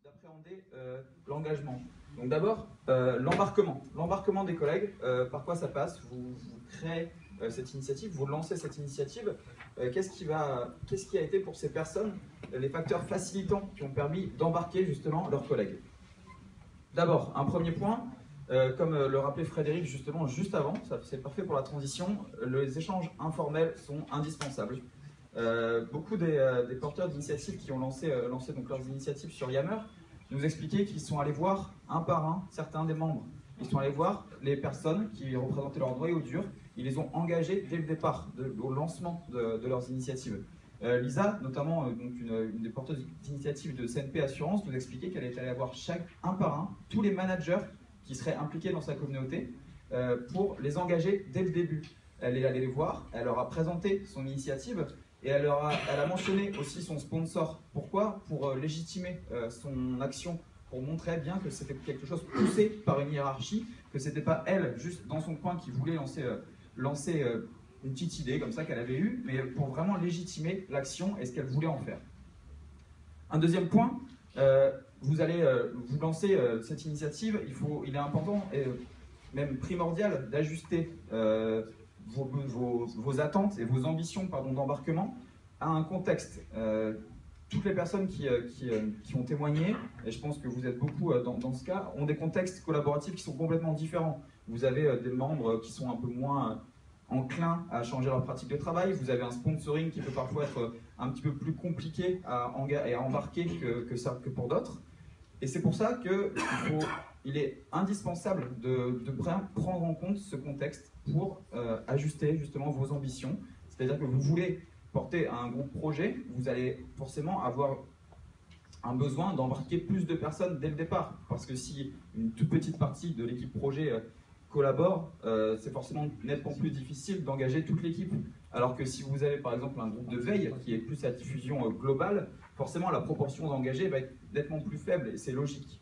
d'appréhender l'engagement. Donc d'abord, l'embarquement des collègues, par quoi ça passe? Vous créez cette initiative, vous lancez cette initiative. Qu'est-ce qui a été pour ces personnes les facteurs facilitants qui ont permis d'embarquer justement leurs collègues? D'abord, un premier point, comme le rappelait Frédéric justement juste avant, c'est parfait pour la transition, les échanges informels sont indispensables. Beaucoup des porteurs d'initiatives qui ont lancé donc leurs initiatives sur Yammer nous expliquaient qu'ils sont allés voir un par un certains des membres. Ils sont allés voir les personnes qui représentaient leur noyau dur, ils les ont engagés dès le départ, au lancement de leurs initiatives. Lisa, notamment donc une des porteuses d'initiatives de CNP Assurance, nous expliquait qu'elle est allée voir un par un tous les managers qui seraient impliqués dans sa communauté pour les engager dès le début. Elle est allée les voir, elle leur a présenté son initiative et elle a mentionné aussi son sponsor. Pourquoi? Pour légitimer son action, pour montrer bien que c'était quelque chose poussé par une hiérarchie, que c'était pas elle, juste dans son coin, qui voulait lancer une petite idée comme ça qu'elle avait eue, mais pour vraiment légitimer l'action et ce qu'elle voulait en faire. Un deuxième point, vous allez vous lancer cette initiative, il est important et même primordial d'ajuster vos attentes et vos ambitions d'embarquement à un contexte. Toutes les personnes qui ont témoigné, et je pense que vous êtes beaucoup dans ce cas, ont des contextes collaboratifs qui sont complètement différents. Vous avez des membres qui sont un peu moins enclins à changer leur pratique de travail, vous avez un sponsoring qui peut parfois être un petit peu plus compliqué à embarquer que pour d'autres. Et c'est pour ça qu'il est indispensable de prendre en compte ce contexte pour ajuster justement vos ambitions. C'est-à-dire que vous voulez porter un groupe projet, vous allez forcément avoir un besoin d'embarquer plus de personnes dès le départ. Parce que si une toute petite partie de l'équipe projet collabore, c'est forcément nettement plus difficile d'engager toute l'équipe. Alors que si vous avez par exemple un groupe de veille qui est plus à diffusion globale, forcément la proportion d'engagés va être nettement plus faible et c'est logique.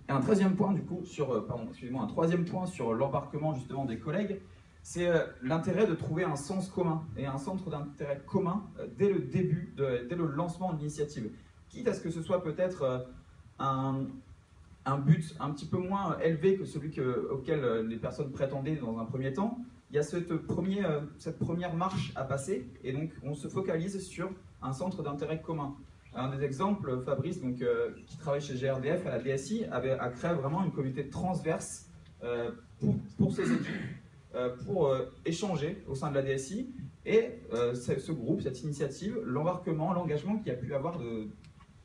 Et un troisième point du coup sur l'embarquement justement des collègues, c'est l'intérêt de trouver un sens commun et un centre d'intérêt commun dès le début, dès le lancement de l'initiative. Quitte à ce que ce soit peut-être un but un petit peu moins élevé que celui auquel les personnes prétendaient dans un premier temps, il y a cette première marche à passer et donc on se focalise sur un centre d'intérêt commun. Un des exemples, Fabrice, qui travaille chez GRDF à la DSI, a créé vraiment une communauté transverse pour ses équipes, pour échanger au sein de la DSI. Et ce groupe, cette initiative, l'embarquement, l'engagement qu'il a pu avoir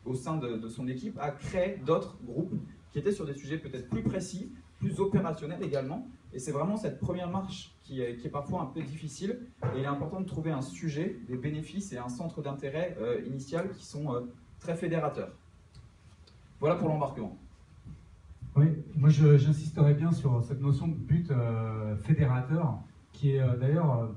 au sein de son équipe a créé d'autres groupes qui étaient sur des sujets peut-être plus précis, plus opérationnels également. Et c'est vraiment cette première marche qui est parfois un peu difficile. Et il est important de trouver un sujet, des bénéfices et un centre d'intérêt initial qui sont très fédérateurs. Voilà pour l'embarquement. Oui, moi j'insisterai bien sur cette notion de but fédérateur, qui est d'ailleurs,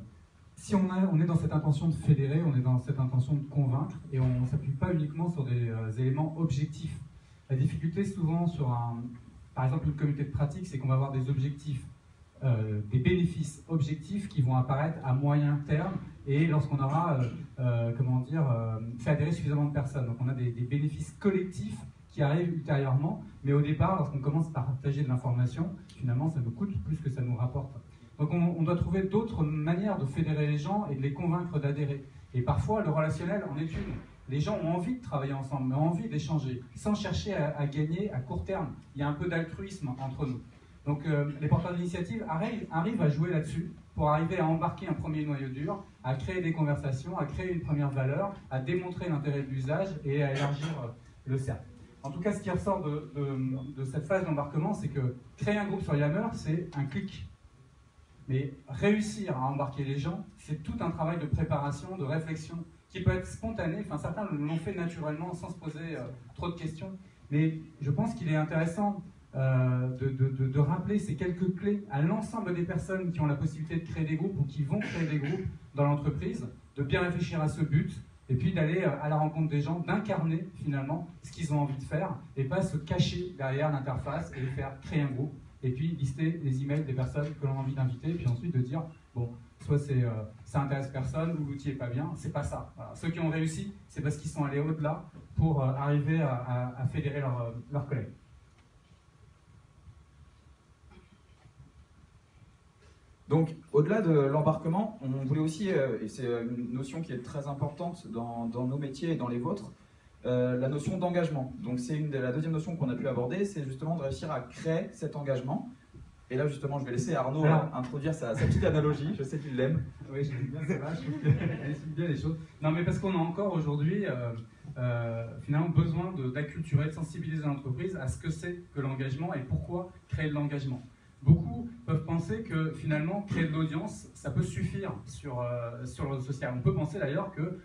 si on est dans cette intention de fédérer, on est dans cette intention de convaincre, et on ne s'appuie pas uniquement sur des éléments objectifs. La difficulté souvent par exemple une communauté de pratique, c'est qu'on va avoir des objectifs, des bénéfices objectifs qui vont apparaître à moyen terme et lorsqu'on aura fait adhérer suffisamment de personnes. Donc on a des bénéfices collectifs qui arrivent ultérieurement, mais au départ, lorsqu'on commence par partager de l'information, finalement ça nous coûte plus que ça nous rapporte. Donc on doit trouver d'autres manières de fédérer les gens et de les convaincre d'adhérer. Et parfois le relationnel en est une. Les gens ont envie de travailler ensemble, ont envie d'échanger, sans chercher à gagner à court terme. Il y a un peu d'altruisme entre nous. Donc les porteurs d'initiative arrivent à jouer là-dessus pour arriver à embarquer un premier noyau dur, à créer des conversations, à créer une première valeur, à démontrer l'intérêt de l'usage et à élargir le cercle. En tout cas, ce qui ressort de cette phase d'embarquement, c'est que créer un groupe sur Yammer, c'est un clic. Mais réussir à embarquer les gens, c'est tout un travail de préparation, de réflexion, qui peut être spontané. Enfin, certains l'ont fait naturellement, sans se poser trop de questions. Mais je pense qu'il est intéressant de rappeler ces quelques clés à l'ensemble des personnes qui ont la possibilité de créer des groupes ou qui vont créer des groupes dans l'entreprise, de bien réfléchir à ce but, et puis d'aller à la rencontre des gens, d'incarner finalement ce qu'ils ont envie de faire, et pas se cacher derrière l'interface et faire créer un groupe, et puis lister les emails des personnes que l'on a envie d'inviter, et puis ensuite de dire, bon, soit ça intéresse personne, ou l'outil n'est pas bien, c'est pas ça. Voilà. Ceux qui ont réussi, c'est parce qu'ils sont allés au-delà pour pour arriver à fédérer leurs collègues. Donc, au-delà de l'embarquement, on voulait aussi, et c'est une notion qui est très importante dans nos métiers et dans les vôtres, la notion d'engagement. Donc, c'est la deuxième notion qu'on a pu aborder, c'est justement de réussir à créer cet engagement. Et là, justement, je vais laisser Arnaud introduire sa petite analogie. Je sais qu'il l'aime. Oui, j'aime bien, c'est vrai, je trouve qu'elle explique bien les choses. Non, mais parce qu'on a encore aujourd'hui, finalement, besoin d'acculturer, de sensibiliser l'entreprise à ce que c'est que l'engagement et pourquoi créer de l'engagement. Beaucoup peuvent penser que finalement, créer de l'audience, ça peut suffire sur le réseau social. On peut penser d'ailleurs que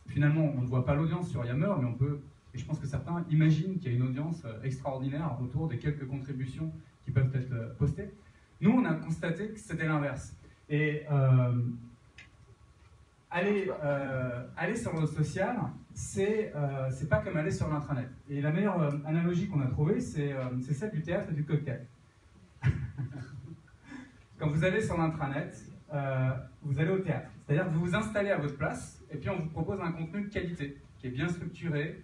finalement, on ne voit pas l'audience sur Yammer, mais on peut, et je pense que certains imaginent qu'il y a une audience extraordinaire autour des quelques contributions qui peuvent être postées. Nous, on a constaté que c'était l'inverse. Et aller sur le réseau social, c'est pas comme aller sur l'intranet. Et la meilleure analogie qu'on a trouvée, c'est celle du théâtre et du cocktail. Quand vous allez sur l'intranet, vous allez au théâtre. C'est-à-dire que vous vous installez à votre place et puis on vous propose un contenu de qualité, qui est bien structuré,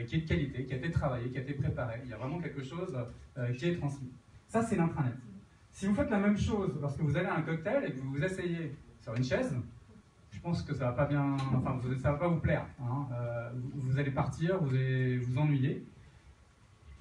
qui est de qualité, qui a été travaillé, qui a été préparé. Il y a vraiment quelque chose qui est transmis. Ça, c'est l'intranet. Si vous faites la même chose lorsque vous allez à un cocktail et que vous vous asseyez sur une chaise, je pense que ça va pas bien, enfin, ça va pas vous plaire. Hein. Vous allez partir, vous allez vous ennuyer.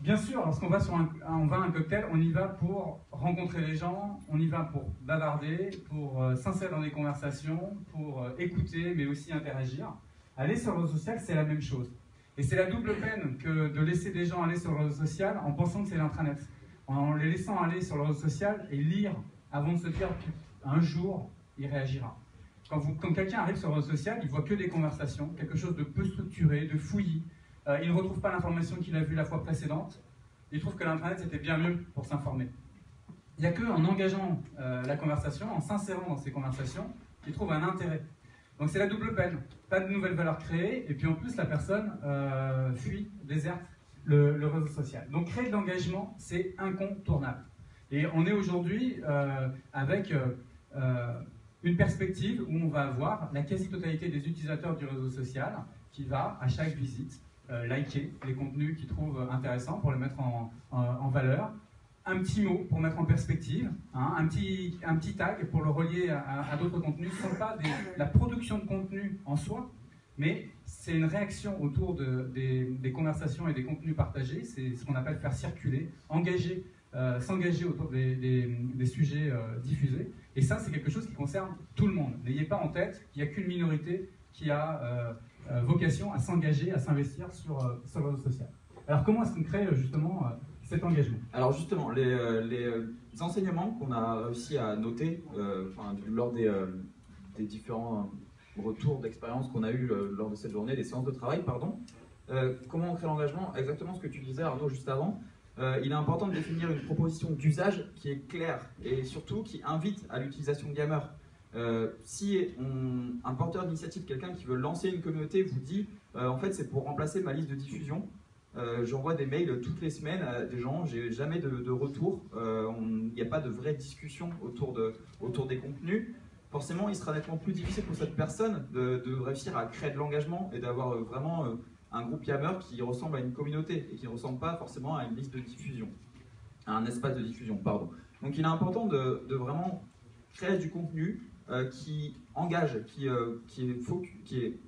Bien sûr, lorsqu'on va à un cocktail, on y va pour rencontrer les gens, on y va pour bavarder, pour s'insérer dans des conversations, pour écouter, mais aussi interagir. Aller sur le réseau social, c'est la même chose. Et c'est la double peine que de laisser des gens aller sur le réseau social en pensant que c'est l'intranet. En les laissant aller sur le réseau social et lire avant de se dire qu'un jour, il réagira. Quand quelqu'un arrive sur le réseau social, il voit que des conversations, quelque chose de peu structuré, de fouillis. Il ne retrouve pas l'information qu'il a vue la fois précédente. Il trouve que l'intranet, c'était bien mieux pour s'informer. Il n'y a qu'en engageant la conversation, en s'insérant dans ces conversations, qu'il trouve un intérêt. Donc c'est la double peine. Pas de nouvelles valeurs créées, et puis en plus, la personne fuit, déserte le réseau social. Donc créer de l'engagement, c'est incontournable. Et on est aujourd'hui avec une perspective où on va avoir la quasi-totalité des utilisateurs du réseau social qui va, à chaque visite, liker les contenus qu'ils trouvent intéressants pour les mettre en valeur, un petit mot pour mettre en perspective, hein, un petit tag pour le relier à d'autres contenus. Ce ne sont pas la production de contenu en soi, mais c'est une réaction autour des conversations et des contenus partagés. C'est ce qu'on appelle faire circuler, s'engager autour des sujets diffusés. Et ça, c'est quelque chose qui concerne tout le monde. N'ayez pas en tête qu'il n'y a qu'une minorité qui a vocation à s'engager, à s'investir sur le réseau social. Alors comment est-ce qu'on crée justement cet engagement? Alors justement, les enseignements qu'on a réussi à noter lors des différents retours d'expérience qu'on a eu lors de cette journée, des séances de travail, pardon, comment on crée l'engagement? Exactement ce que tu disais Arnaud juste avant. Il est important de définir une proposition d'usage qui est claire et surtout qui invite à l'utilisation de Yammer. Si un porteur d'initiative, quelqu'un qui veut lancer une communauté, vous dit en fait c'est pour remplacer ma liste de diffusion, j'envoie des mails toutes les semaines à des gens, j'ai jamais de retour, il n'y a pas de vraie discussion autour des contenus, forcément il sera nettement plus difficile pour cette personne de réussir à créer de l'engagement et d'avoir vraiment un groupe Yammer qui ressemble à une communauté et qui ne ressemble pas forcément à une liste de diffusion, à un espace de diffusion, pardon. Donc il est important de vraiment créer du contenu qui engage, qui est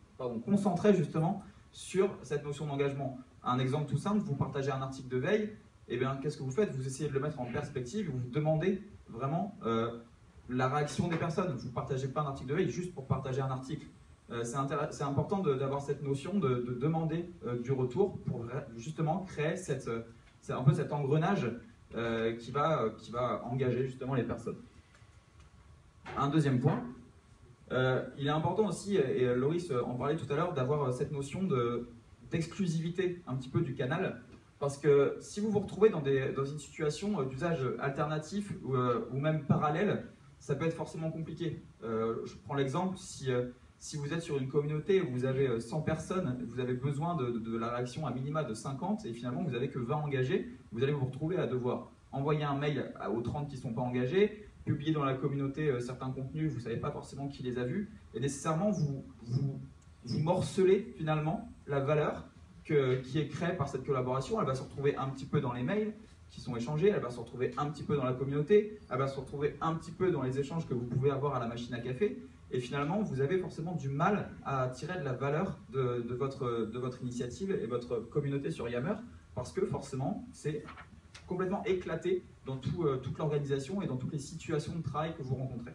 concentré justement sur cette notion d'engagement. Un exemple tout simple, vous partagez un article de veille, et bien qu'est-ce que vous faites? Vous essayez de le mettre en perspective, vous demandez vraiment la réaction des personnes. Vous ne partagez pas un article de veille juste pour partager un article. C'est important d'avoir cette notion de demander du retour pour justement créer un peu cet engrenage qui va engager justement les personnes. Un deuxième point, il est important aussi, et Loris en parlait tout à l'heure, d'avoir cette notion d'exclusivité un petit peu du canal, parce que si vous vous retrouvez dans une situation d'usage alternatif ou même parallèle, ça peut être forcément compliqué. Je prends l'exemple, si vous êtes sur une communauté où vous avez 100 personnes, vous avez besoin de la réaction à minima de 50 et finalement vous n'avez que 20 engagés, vous allez vous retrouver à devoir envoyer un mail aux 30 qui ne sont pas engagés, publier dans la communauté certains contenus, vous ne savez pas forcément qui les a vus, et nécessairement vous vous morcelez finalement la valeur qui est créée par cette collaboration. Elle va se retrouver un petit peu dans les mails qui sont échangés, elle va se retrouver un petit peu dans la communauté, elle va se retrouver un petit peu dans les échanges que vous pouvez avoir à la machine à café. Et finalement, vous avez forcément du mal à tirer de la valeur de votre initiative et votre communauté sur Yammer, parce que forcément, c'est complètement éclaté dans toute l'organisation et dans toutes les situations de travail que vous rencontrez.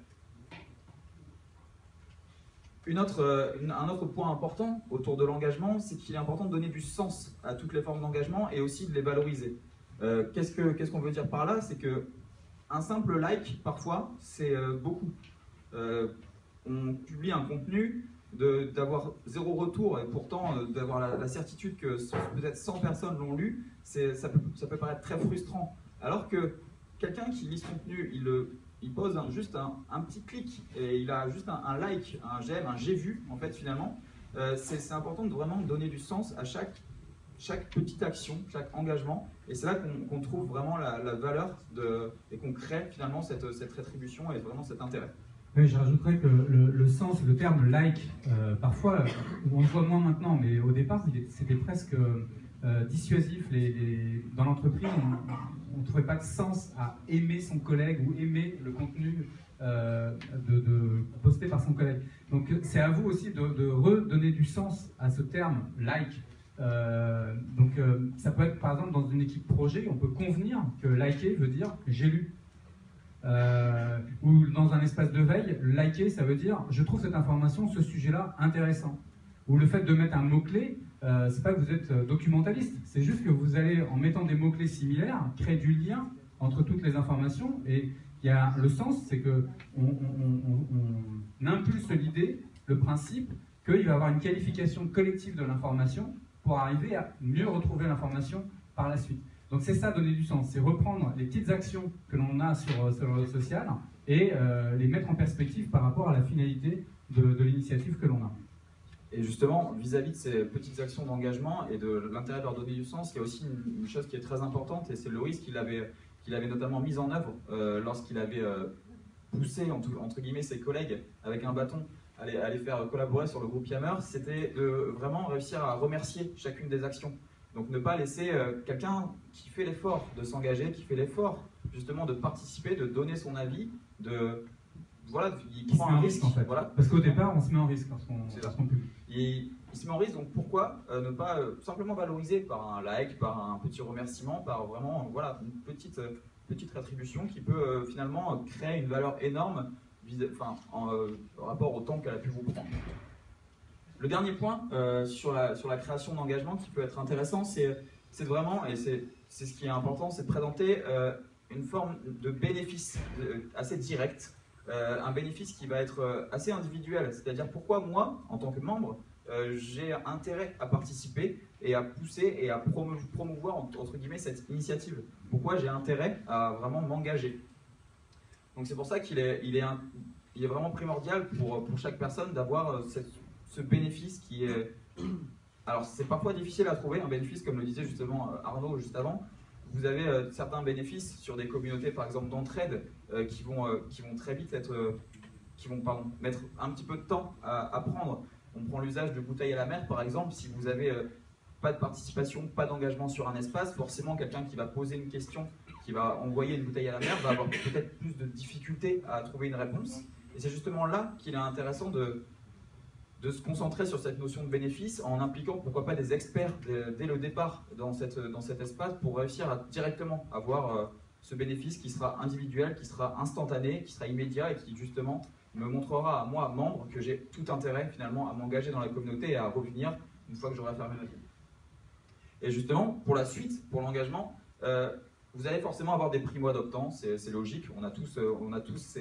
Un autre point important autour de l'engagement, c'est qu'il est important de donner du sens à toutes les formes d'engagement et aussi de les valoriser. Qu'est-ce qu'on veut dire par là? C'est qu'un simple like, parfois, c'est beaucoup. On publie un contenu, d'avoir 0 retour et pourtant d'avoir la certitude que peut-être 100 personnes l'ont lu, ça peut paraître très frustrant. Alors que quelqu'un qui lit ce contenu, il pose juste un petit clic et il a juste un like, un j'aime, un j'ai vu en fait finalement. C'est important de vraiment donner du sens à chaque petite action, chaque engagement, et c'est là qu'on trouve vraiment la valeur et qu'on crée finalement cette rétribution et vraiment cet intérêt. Oui, je rajouterais que le sens, le terme like, parfois, on le voit moins maintenant, mais au départ, c'était presque dissuasif. Dans l'entreprise, on ne trouvait pas de sens à aimer son collègue ou aimer le contenu posté par son collègue. Donc c'est à vous aussi de redonner du sens à ce terme like. Ça peut être par exemple dans une équipe projet, on peut convenir que liker veut dire j'ai lu. Ou dans un espace de veille, liker ça veut dire je trouve cette information, ce sujet-là intéressant. Ou le fait de mettre un mot-clé, c'est pas que vous êtes documentaliste, c'est juste que vous allez, en mettant des mots-clés similaires, créer du lien entre toutes les informations. Et il y a le sens, c'est que on impulse l'idée, le principe, qu'il va y avoir une qualification collective de l'information pour arriver à mieux retrouver l'information par la suite. Donc c'est ça, donner du sens, c'est reprendre les petites actions que l'on a sur le réseau social et les mettre en perspective par rapport à la finalité de l'initiative que l'on a. Et justement, vis-à-vis de ces petites actions d'engagement et de l'intérêt de leur donner du sens, il y a aussi une chose qui est très importante, et c'est Loris qui l'avait notamment mise en œuvre lorsqu'il avait poussé, entre guillemets, ses collègues avec un bâton à les faire collaborer sur le groupe Yammer, c'était de vraiment réussir à remercier chacune des actions. Donc ne pas laisser quelqu'un qui fait l'effort de s'engager, qui fait l'effort justement de participer, de donner son avis, voilà, il prend un risque en fait. Voilà. Parce qu'au départ, on se met en risque lorsqu'on publie. Il se met en risque, donc pourquoi ne pas simplement valoriser par un like, par un petit remerciement, par vraiment voilà, une petite rétribution qui peut finalement créer une valeur énorme en rapport au temps qu'elle a pu vous prendre. Le dernier point sur la création d'engagement qui peut être intéressant, c'est vraiment, et c'est ce qui est important, c'est de présenter une forme de bénéfice assez direct, un bénéfice qui va être assez individuel, c'est-à-dire pourquoi moi, en tant que membre, j'ai intérêt à participer et à pousser et à promouvoir entre guillemets cette initiative. Pourquoi j'ai intérêt à vraiment m'engager. Donc c'est pour ça qu'il est vraiment primordial pour chaque personne d'avoir ce bénéfice qui est... Alors c'est parfois difficile à trouver, un bénéfice comme le disait justement Arnaud juste avant. Vous avez certains bénéfices sur des communautés par exemple d'entraide qui vont très vite mettre un petit peu de temps à prendre. On prend l'usage de bouteilles à la mer par exemple, si vous avez pas de participation, pas d'engagement sur un espace, forcément quelqu'un qui va poser une question, qui va envoyer une bouteille à la mer va avoir peut-être plus de difficultés à trouver une réponse. Et c'est justement là qu'il est intéressant de se concentrer sur cette notion de bénéfice en impliquant pourquoi pas des experts dès le départ dans cet espace pour réussir à directement avoir ce bénéfice qui sera individuel, qui sera instantané, qui sera immédiat et qui justement me montrera à moi, membre, que j'ai tout intérêt finalement à m'engager dans la communauté et à revenir une fois que j'aurai fermé ma vie. Et justement, pour la suite, pour l'engagement, vous allez forcément avoir des primo-adoptants, c'est logique, on a tous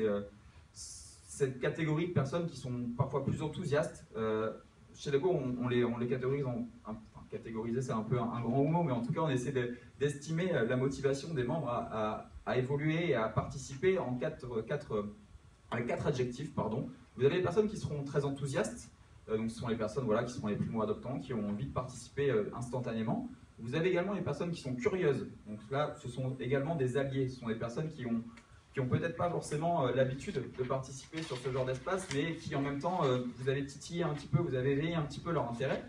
cette catégorie de personnes qui sont parfois plus enthousiastes. Chez Lego, on les catégorise catégoriser, c'est un peu un grand mot, mais en tout cas, on essaie d'estimer la motivation des membres à évoluer et à participer en avec quatre adjectifs. Pardon. Vous avez les personnes qui seront très enthousiastes, donc ce sont les personnes voilà, qui seront les primo-adoptants, qui ont envie de participer instantanément. Vous avez également les personnes qui sont curieuses, donc là, ce sont également des alliés, ce sont des personnes qui qui n'ont peut-être pas forcément l'habitude de participer sur ce genre d'espace, mais qui en même temps, vous avez titillé un petit peu, vous avez éveillé un petit peu leur intérêt.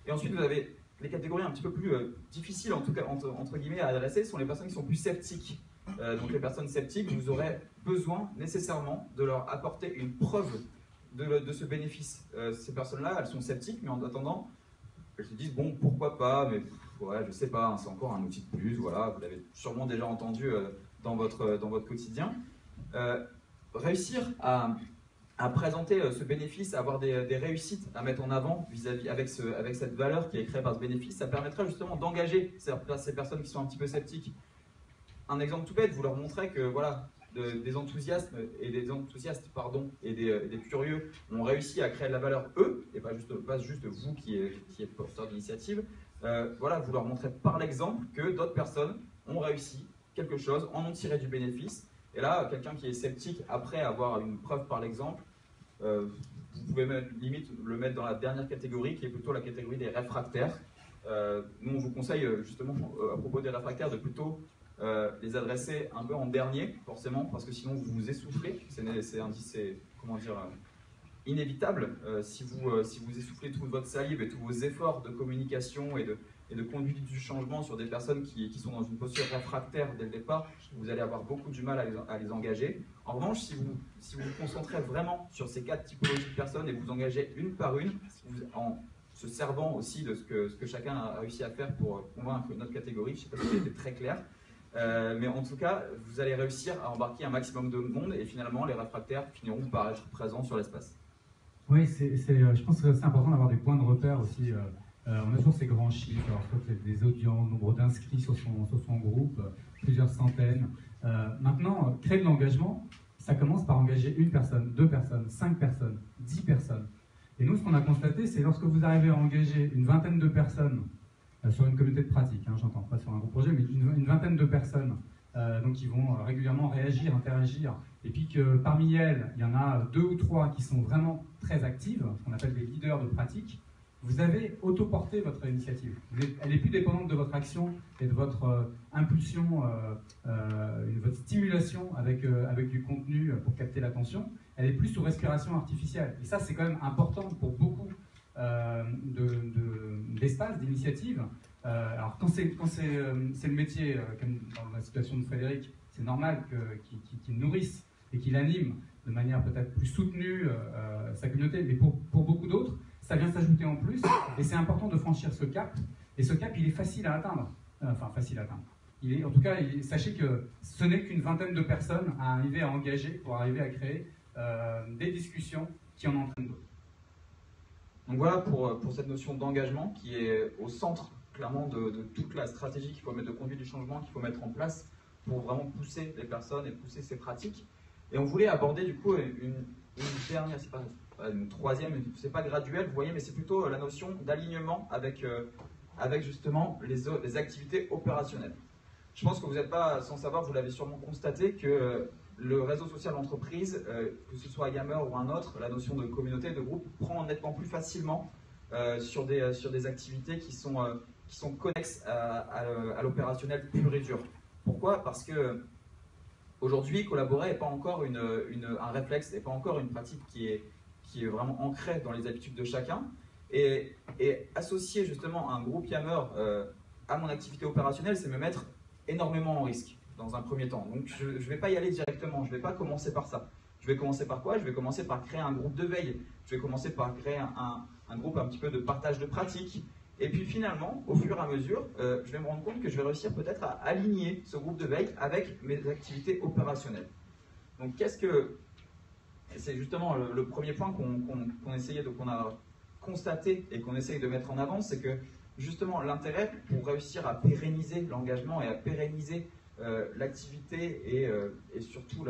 Et ensuite, vous avez les catégories un petit peu plus difficiles, en tout cas entre guillemets, à adresser, sont les personnes qui sont plus sceptiques. Donc les personnes sceptiques, vous aurez besoin nécessairement de leur apporter une preuve de ce bénéfice. Ces personnes-là, elles sont sceptiques, mais en attendant, elles se disent, bon, pourquoi pas, mais ouais, je sais pas, hein, c'est encore un outil de plus, voilà, vous l'avez sûrement déjà entendu dans votre quotidien. Réussir à présenter ce bénéfice, à avoir des réussites à mettre en avant vis-à-vis avec cette valeur qui est créée par ce bénéfice, ça permettra justement d'engager ces personnes qui sont un petit peu sceptiques. Un exemple tout bête, vous leur montrez que voilà, des enthousiastes et des curieux ont réussi à créer de la valeur eux, et pas juste vous qui êtes porteur d'initiative. Voilà, vous leur montrez par l'exemple que d'autres personnes ont réussi quelque chose, en ont tiré du bénéfice. Et là, quelqu'un qui est sceptique, après avoir une preuve par l'exemple, vous pouvez même, limite le mettre dans la dernière catégorie, qui est plutôt la catégorie des réfractaires. Nous, on vous conseille justement, à propos des réfractaires, de plutôt les adresser un peu en dernier, forcément, parce que sinon vous vous essoufflez. C'est comment dire, inévitable. Si vous essoufflez toute votre salive et tous vos efforts de communication et de conduite du changement sur des personnes qui sont dans une posture réfractaire dès le départ, vous allez avoir beaucoup du mal à les engager. En revanche, si vous vous concentrez vraiment sur ces 4 typologies de personnes et vous engagez une par une, en se servant aussi de ce que chacun a réussi à faire pour convaincre notre catégorie, je ne sais pas si c'était très clair, mais en tout cas, vous allez réussir à embarquer un maximum de monde et finalement, les réfractaires finiront par être présents sur l'espace. Oui, je pense que c'est important d'avoir des points de repère aussi. On a toujours ces grands chiffres, alors soit c'est des audiences, nombre d'inscrits sur son groupe, plusieurs centaines. Maintenant, créer de l'engagement, ça commence par engager une personne, 2 personnes, 5 personnes, 10 personnes. Et nous, ce qu'on a constaté, c'est lorsque vous arrivez à engager une vingtaine de personnes sur une communauté de pratique, hein, j'entends pas sur un gros projet, mais une vingtaine de personnes donc qui vont régulièrement réagir, interagir, et puis que parmi elles, il y en a 2 ou 3 qui sont vraiment très actives, ce qu'on appelle des leaders de pratique, vous avez autoporté votre initiative. Elle n'est plus dépendante de votre action et de votre impulsion, votre stimulation avec du contenu pour capter l'attention. Elle est plus sous respiration artificielle. Et ça, c'est quand même important pour beaucoup d'espaces, d'initiatives. Alors, quand c'est le métier, comme dans la situation de Frédéric, c'est normal qu'il nourrisse et qu'il anime de manière peut-être plus soutenue sa communauté. Mais pour beaucoup d'autres, ça vient s'ajouter en plus, et c'est important de franchir ce cap. Et ce cap, il est facile à atteindre. Enfin, facile à atteindre. En tout cas, sachez que ce n'est qu'une vingtaine de personnes à arriver à engager pour arriver à créer des discussions qui en entraînent d'autres. Donc voilà pour cette notion d'engagement qui est au centre, clairement, de toute la stratégie qu'il faut mettre de conduite du changement, qu'il faut mettre en place pour vraiment pousser les personnes et pousser ces pratiques. Et on voulait aborder du coup une dernière, c'est pas une troisième, c'est pas graduel, vous voyez, mais c'est plutôt la notion d'alignement avec justement les activités opérationnelles. Je pense que vous n'êtes pas sans savoir, vous l'avez sûrement constaté, que le réseau social d'entreprise, que ce soit Yammer ou un autre, la notion de communauté, de groupe, prend nettement plus facilement sur des activités qui sont connexes à l'opérationnel pur et dur. Pourquoi? Parce que aujourd'hui, collaborer n'est pas encore un réflexe, n'est pas encore une pratique qui est vraiment ancrée dans les habitudes de chacun. Et associer justement un groupe Yammer à mon activité opérationnelle, c'est me mettre énormément en risque dans un premier temps. Donc je ne vais pas y aller directement, je ne vais pas commencer par ça. Je vais commencer par quoi? Je vais commencer par créer un groupe de veille. Je vais commencer par créer un groupe un petit peu de partage de pratiques. Et puis finalement, au fur et à mesure, je vais me rendre compte que je vais réussir peut-être à aligner ce groupe de veille avec mes activités opérationnelles. Donc c'est justement le premier point qu'on a constaté et qu'on essaye de mettre en avant, c'est que justement l'intérêt pour réussir à pérenniser l'engagement et à pérenniser l'activité et surtout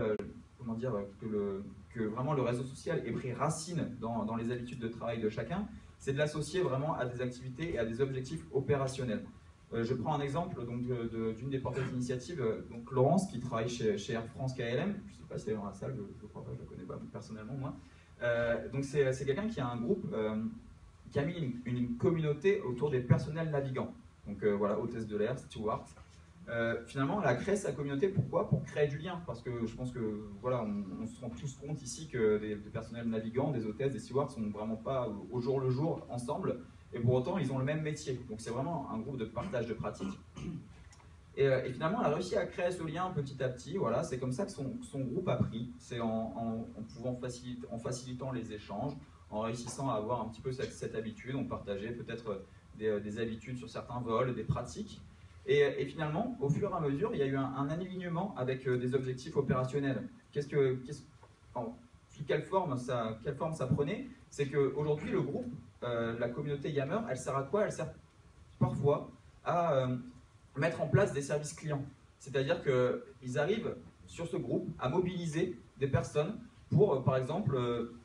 que vraiment le réseau social ait pris racine dans les habitudes de travail de chacun, c'est de l'associer vraiment à des activités et à des objectifs opérationnels. Je prends un exemple d'une des porteuses d'initiative, donc Laurence, qui travaille chez Air France KLM. Je ne sais pas si elle est dans la salle, je ne crois pas, je ne la connais pas personnellement moi. Donc c'est quelqu'un qui a un groupe qui a mis une communauté autour des personnels navigants. Donc voilà, hôtesse de l'air, steward. Finalement, elle a créé sa communauté, pourquoi? Pour créer du lien, parce que je pense que voilà, on se rend tous compte ici que des personnels navigants, des hôtesses, des stewards sont vraiment pas au jour le jour ensemble, et pour autant ils ont le même métier. Donc c'est vraiment un groupe de partage de pratiques. Et finalement, elle a réussi à créer ce lien petit à petit. Voilà, c'est comme ça que son groupe a pris. C'est en facilitant les échanges, en réussissant à avoir un petit peu cette habitude. On partageait peut-être des habitudes sur certains vols, des pratiques. Et finalement, au fur et à mesure, il y a eu un alignement avec des objectifs opérationnels. Sous quelle forme ça prenait? C'est qu'aujourd'hui, le groupe, la communauté Yammer, elle sert à quoi? Elle sert parfois à mettre en place des services clients. C'est-à-dire qu'ils arrivent sur ce groupe à mobiliser des personnes pour, par exemple,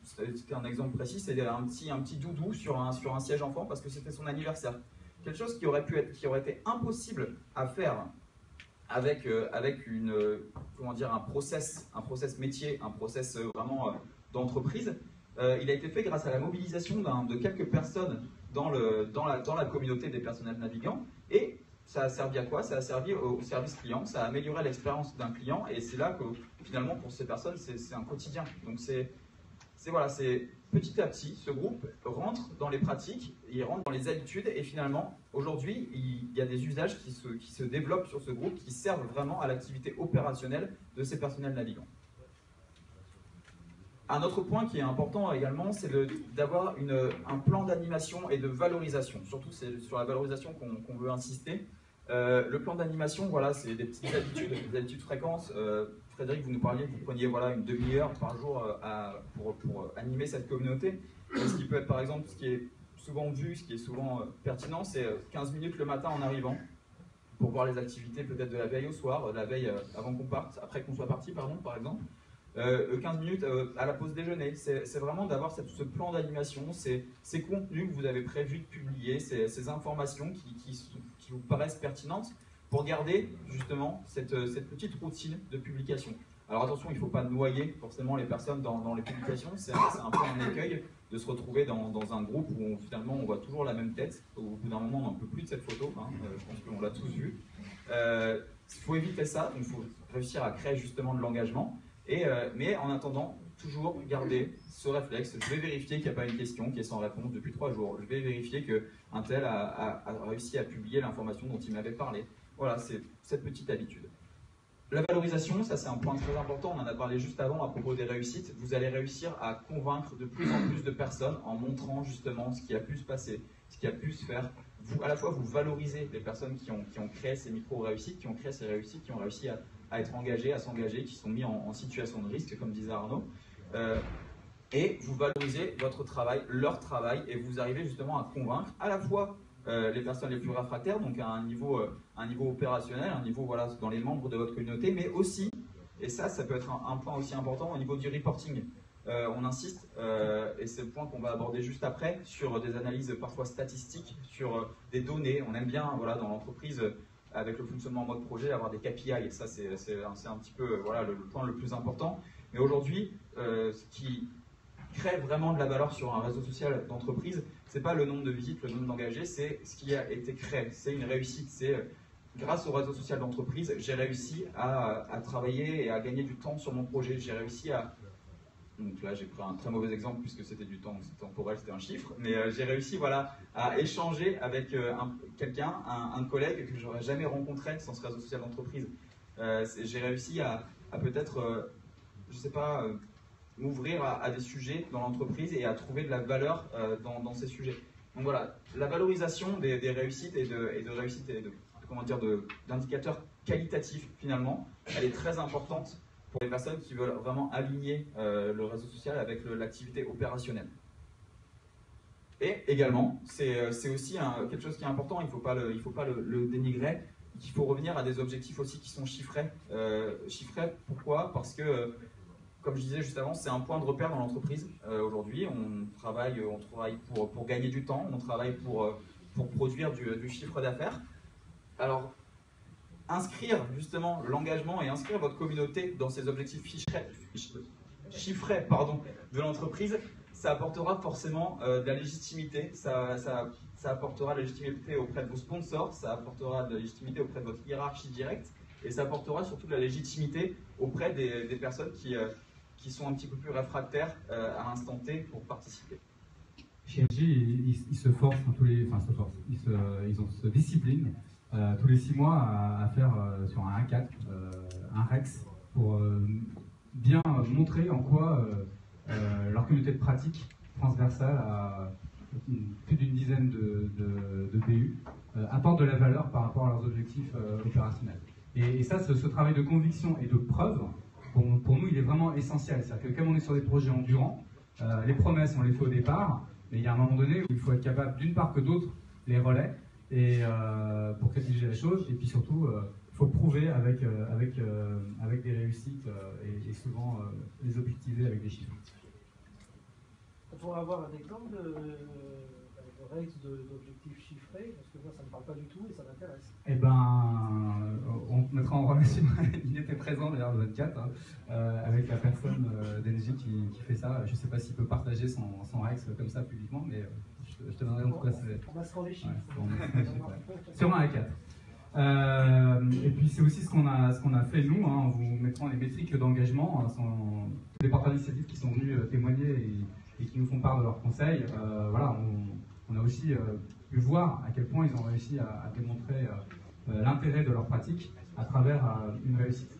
c'était un exemple précis, c'est un petit doudou sur un siège enfant parce que c'était son anniversaire. Quelque chose qui aurait été impossible à faire avec un process métier, un process vraiment d'entreprise. Il a été fait grâce à la mobilisation de quelques personnes dans la communauté des personnels navigants. Et ça a servi à quoi? Ça a servi au service client, ça a amélioré l'expérience d'un client, et c'est là que finalement pour ces personnes c'est un quotidien. Donc c'est petit à petit, ce groupe rentre dans les pratiques, il rentre dans les habitudes, et finalement aujourd'hui il y a des usages qui se développent sur ce groupe qui servent vraiment à l'activité opérationnelle de ces personnels navigants. Un autre point qui est important également, c'est d'avoir un plan d'animation et de valorisation. Surtout, c'est sur la valorisation qu'on veut insister. Le plan d'animation, voilà, c'est des petites habitudes, des habitudes fréquentes. Frédéric, vous nous parliez que vous preniez voilà, une demi-heure par jour pour animer cette communauté. Ce qui peut être, par exemple, ce qui est souvent vu, ce qui est souvent pertinent, c'est 15 minutes le matin en arrivant pour voir les activités peut-être de la veille au soir, de la veille avant qu'on parte, après qu'on soit parti, pardon, par exemple. 15 minutes à la pause déjeuner. C'est vraiment d'avoir ce plan d'animation, ces contenus que vous avez prévu de publier, ces informations qui vous paraissent pertinentes pour garder justement cette petite routine de publication. Alors attention, il ne faut pas noyer forcément les personnes dans les publications, c'est un peu un écueil de se retrouver dans un groupe où finalement on voit toujours la même tête. Au bout d'un moment on n'en peut plus de cette photo, hein, je pense qu'on l'a tous vu. Il faut éviter ça, donc il faut réussir à créer justement de l'engagement. Mais en attendant, toujours garder ce réflexe. Je vais vérifier qu'il n'y a pas une question qui est sans réponse depuis 3 jours. Je vais vérifier qu'un tel a réussi à publier l'information dont il m'avait parlé. Voilà, c'est cette petite habitude. La valorisation, ça c'est un point très important. On en a parlé juste avant à propos des réussites. Vous allez réussir à convaincre de plus en plus de personnes en montrant justement ce qui a pu se passer, ce qui a pu se faire. À la fois, vous valorisez les personnes qui ont créé ces micro-réussites, qui ont créé ces réussites, qui ont réussi à être engagés, à s'engager, qui sont mis en situation de risque, comme disait Arnaud. Et vous valorisez votre travail, leur travail, et vous arrivez justement à convaincre à la fois les personnes les plus réfractaires, donc à un niveau opérationnel, un niveau voilà, dans les membres de votre communauté, mais aussi, et ça peut être un point aussi important au niveau du reporting. On insiste, et c'est le point qu'on va aborder juste après, sur des analyses parfois statistiques, sur des données. On aime bien voilà, dans l'entreprise, avec le fonctionnement en mode projet, avoir des KPI, et ça c'est un petit peu voilà, le point le plus important. Mais aujourd'hui, ce qui crée vraiment de la valeur sur un réseau social d'entreprise, c'est pas le nombre de visites, le nombre d'engagés, c'est ce qui a été créé, c'est une réussite, c'est grâce au réseau social d'entreprise, j'ai réussi à travailler et à gagner du temps sur mon projet, j'ai réussi à... Donc là, j'ai pris un très mauvais exemple puisque c'était du temps, c'était temporel, c'était un chiffre. Mais j'ai réussi voilà, à échanger avec quelqu'un, un collègue que j'aurais jamais rencontré sans ce réseau social d'entreprise. J'ai réussi à peut-être, je sais pas, m'ouvrir à des sujets dans l'entreprise et à trouver de la valeur dans ces sujets. Donc voilà, la valorisation des réussites et de réussites et d'indicateurs qualitatifs finalement, elle est très importante pour les personnes qui veulent vraiment aligner le réseau social avec l'activité opérationnelle. Et également, c'est aussi quelque chose qui est important, il ne faut pas le dénigrer, il faut revenir à des objectifs aussi qui sont chiffrés. Chiffrés, pourquoi? Parce que, comme je disais juste avant, c'est un point de repère dans l'entreprise. Aujourd'hui, on travaille pour gagner du temps, on travaille pour produire du chiffre d'affaires. Alors, inscrire justement l'engagement et inscrire votre communauté dans ces objectifs chiffrés de l'entreprise, ça apportera forcément de la légitimité, ça apportera de la légitimité auprès de vos sponsors, ça apportera de la légitimité auprès de votre hiérarchie directe, et ça apportera surtout de la légitimité auprès des personnes qui sont un petit peu plus réfractaires à l'instant T pour participer. Chez LG, ils se forcent, ils se disciplinent tous les 6 mois à faire sur un A4, un REX, pour bien montrer en quoi leur communauté de pratique transversale à plus d'une dizaine de BU apporte de la valeur par rapport à leurs objectifs opérationnels. Et ça, ce travail de conviction et de preuve, pour nous, il est vraiment essentiel. C'est-à-dire que comme on est sur des projets endurants, les promesses, on les fait au départ, mais il y a un moment donné où il faut être capable, d'une part, que d'autres les relaient, et pour rédiger la chose, et puis surtout, il faut prouver avec des réussites et souvent les objectiver avec des chiffres. On pourrait avoir un exemple de REX d'objectifs chiffrés, parce que moi ça ne me parle pas du tout et ça m'intéresse. Eh ben, on mettra en relation, il était présent d'ailleurs le 24, avec la personne d'Engie qui fait ça. Je ne sais pas s'il peut partager son REX comme ça publiquement, mais je te donnerai en tout cas. On va se rendre les chiffres. Ouais, sur un A4. Et puis c'est aussi ce qu'on a fait nous, en vous mettant les métriques d'engagement, des partenaires d'initiative qui sont venus témoigner et qui nous font part de leurs conseils. Voilà, on a aussi pu voir à quel point ils ont réussi à démontrer l'intérêt de leur pratique à travers une réussite.